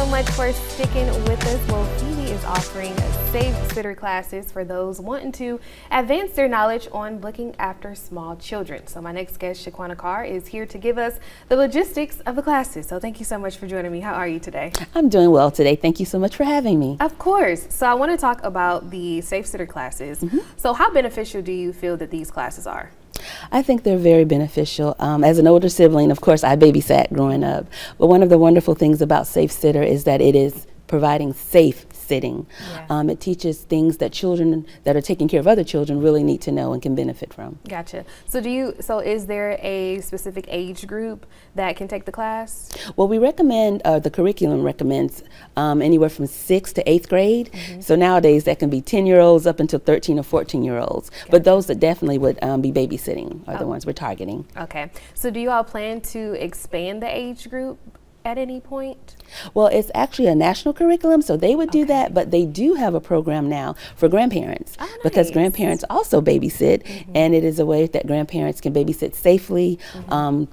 so much for sticking with us. Well, Phoebe is offering safe sitter classes for those wanting to advance their knowledge on looking after small children. So my next guest, Shaquana Carr, is here to give us the logistics of the classes. So thank you so much for joining me. How are you today? I'm doing well today. Thank you so much for having me. Of course. So I want to talk about the safe sitter classes. So how beneficial do you feel that these classes are? I think they're very beneficial. As an older sibling, of course, I babysat growing up. But one of the wonderful things about Safe Sitter is that it is providing safe sitting. Yeah. It teaches things that children that are taking care of other children really need to know and can benefit from. Gotcha. So is there a specific age group that can take the class? Well, we recommend, the curriculum recommends anywhere from 6th to 8th grade. So nowadays that can be 10-year-olds up until 13 or 14-year-olds. Gotcha. But those that definitely would be babysitting are the ones we're targeting. Okay. So do you all plan to expand the age group at any point? Well, it's actually a national curriculum, so they would do that, but they do have a program now for grandparents. Oh, nice. Because grandparents also babysit, and it is a way that grandparents can babysit safely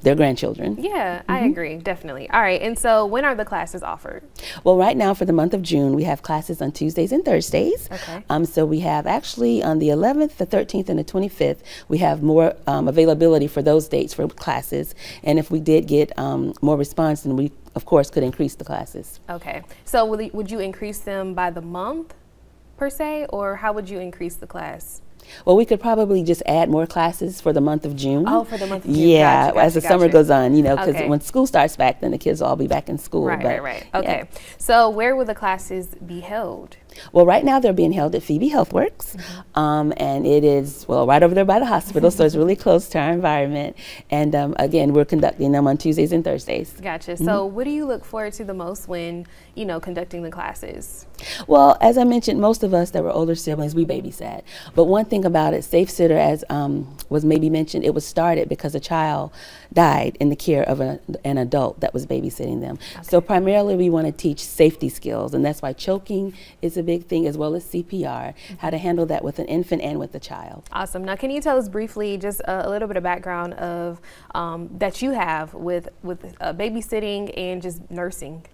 their grandchildren. Yeah, I agree, definitely. All right, and so when are the classes offered? Well, right now for the month of June, we have classes on Tuesdays and Thursdays. Okay. So we have actually on the 11th, the 13th, and the 25th, we have more availability for those dates for classes. And if we did get more response, then we of course could increase the classes. Okay, so would you increase them by the month per se, or how would you increase the class? Well, we could probably just add more classes for the month of June. Oh, for the month of June. Yeah, gotcha, as the summer goes on, you know, because okay. when school starts back, then the kids will all be back in school. Right. Okay, so where will the classes be held? Well, right now they're being held at Phoebe HealthWorks, and it is, well, right over there by the hospital, so it's really close to our environment. And again, we're conducting them on Tuesdays and Thursdays. Gotcha. So what do you look forward to the most when, you know, conducting the classes? Well, as I mentioned, most of us that were older siblings, we babysat. But one thing about it, Safe Sitter, as was maybe mentioned, it was started because a child died in the care of an adult that was babysitting them. Okay. So primarily we want to teach safety skills, and that's why choking is a big thing, as well as CPR, how to handle that with an infant and with a child. Awesome. Now, can you tell us briefly just a little bit of background of that you have with babysitting and just nursing?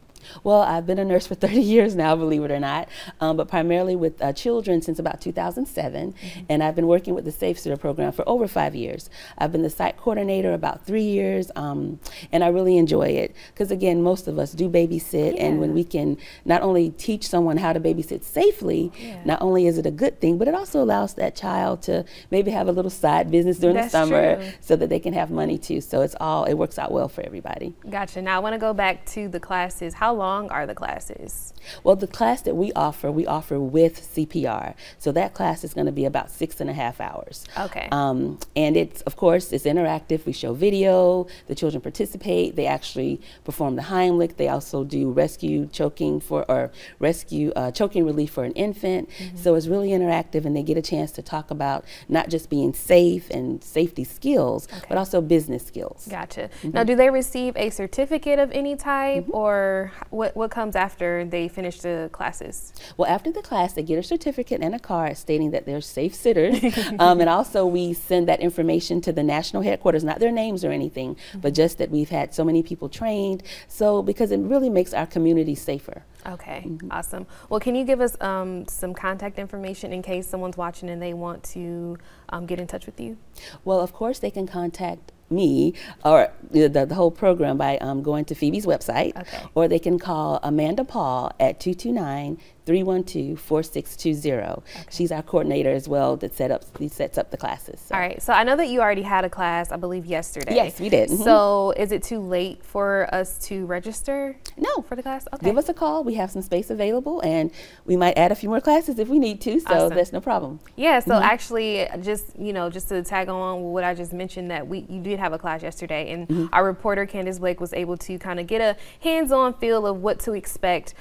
Well, I've been a nurse for 30 years now, believe it or not, but primarily with children since about 2007, and I've been working with the Safe Sitter program for over 5 years. I've been the site coordinator about 3 years, and I really enjoy it because, again, most of us do babysit, and when we can not only teach someone how to babysit safely, not only is it a good thing, but it also allows that child to maybe have a little side business during the summer so that they can have money too. So it works out well for everybody. Gotcha. Now, I want to go back to the classes. How long are the classes? Well, the class that we offer with CPR. So that class is going to be about 6.5 hours. Okay. And it's, of course, it's interactive. We show video. The children participate. They actually perform the Heimlich. They also do rescue choking choking relief for an infant. So it's really interactive, and they get a chance to talk about not just being safe and safety skills, but also business skills. Gotcha. Now, do they receive a certificate of any type, or what comes after they finish the classes? Well, after the class, they get a certificate and a card stating that they're safe sitters. And also we send that information to the national headquarters, not their names or anything, but just that we've had so many people trained. So because it really makes our community safer. Okay, awesome. Well, can you give us some contact information in case someone's watching and they want to get in touch with you? Well, of course they can contact me or the whole program by going to Phoebe's website, or they can call Amanda Paul at 229-312-4620. She's our coordinator as well that sets up the classes. So. All right, so I know that you already had a class, I believe, yesterday. Yes, we did. So is it too late for us to register? No. For the class? Okay. Give us a call. We have some space available, and we might add a few more classes if we need to, so that's no problem. Yeah, so actually, just to tag on what I just mentioned, that you did have a class yesterday, and our reporter Candace Blake was able to kind of get a hands-on feel of what to expect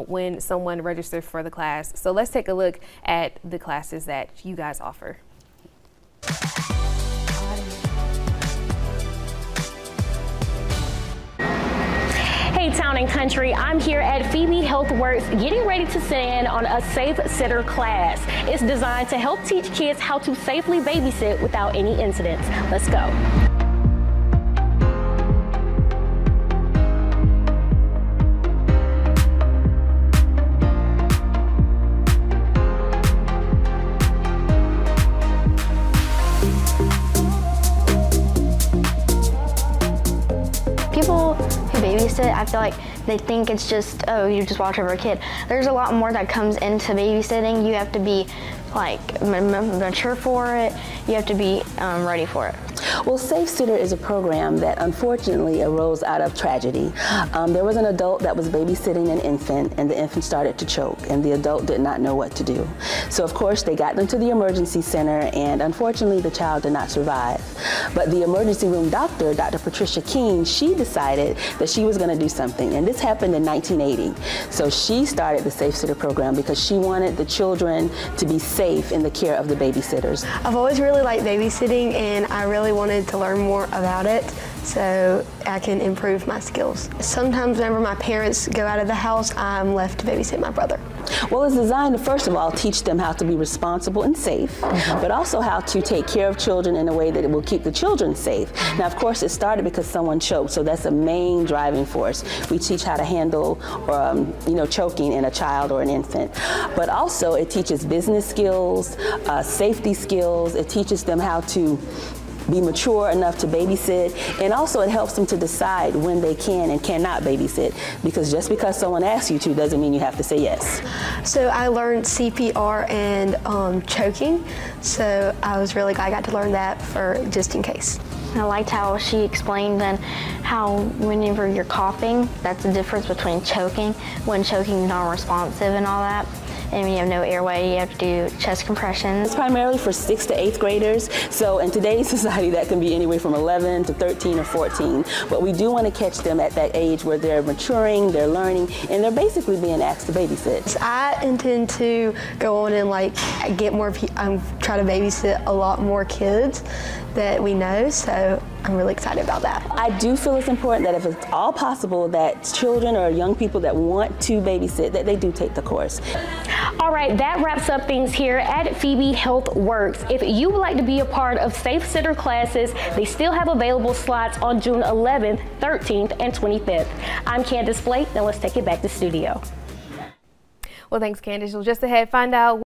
when someone registers for the class. So let's take a look at the classes that you guys offer. Hey Town and Country, I'm here at Phoebe HealthWorks getting ready to sit in on a Safe Sitter class. It's designed to help teach kids how to safely babysit without any incidents. Let's go. babysit, I feel like they think it's just, oh, you just watch over a kid. There's a lot more that comes into babysitting. You have to be like mature for it. You have to be ready for it. Well, Safe Sitter is a program that unfortunately arose out of tragedy. There was an adult that was babysitting an infant, and the infant started to choke, and the adult did not know what to do. So of course they got them to the emergency center, and unfortunately the child did not survive. But the emergency room doctor, Dr. Patricia King, she decided that she was going to do something, and this happened in 1980. So she started the Safe Sitter program because she wanted the children to be safe in the care of the babysitters. I've always really liked babysitting, and I really wanted to learn more about it so I can improve my skills. Sometimes whenever my parents go out of the house, I'm left to babysit my brother. Well, it's designed to, first of all, teach them how to be responsible and safe, but also how to take care of children in a way that it will keep the children safe. Now, of course, it started because someone choked, so that's a main driving force. We teach how to handle, choking in a child or an infant. But also, it teaches business skills, safety skills. It teaches them how to be mature enough to babysit, and also it helps them to decide when they can and cannot babysit, because just because someone asks you to doesn't mean you have to say yes. So I learned CPR and choking, so I was really glad I got to learn that for just in case. I liked how she explained then how whenever you're coughing, that's the difference between choking, when choking is non-responsive and all that. And when you have no airway, you have to do chest compressions. It's primarily for 6th to 8th graders. So in today's society, that can be anywhere from 11 to 13 or 14. But we do want to catch them at that age where they're maturing, they're learning, and they're basically being asked to babysit. I intend to go on and get more, try to babysit a lot more kids that we know, so I'm really excited about that. I do feel it's important that if it's all possible that children or young people that want to babysit, that they do take the course. All right, that wraps up things here at Phoebe HealthWorks. If you would like to be a part of Safe Sitter classes, they still have available slots on June 11th, 13th, and 25th. I'm Candace Blake, now let's take it back to studio. Well, thanks, Candace. Well, just ahead, find out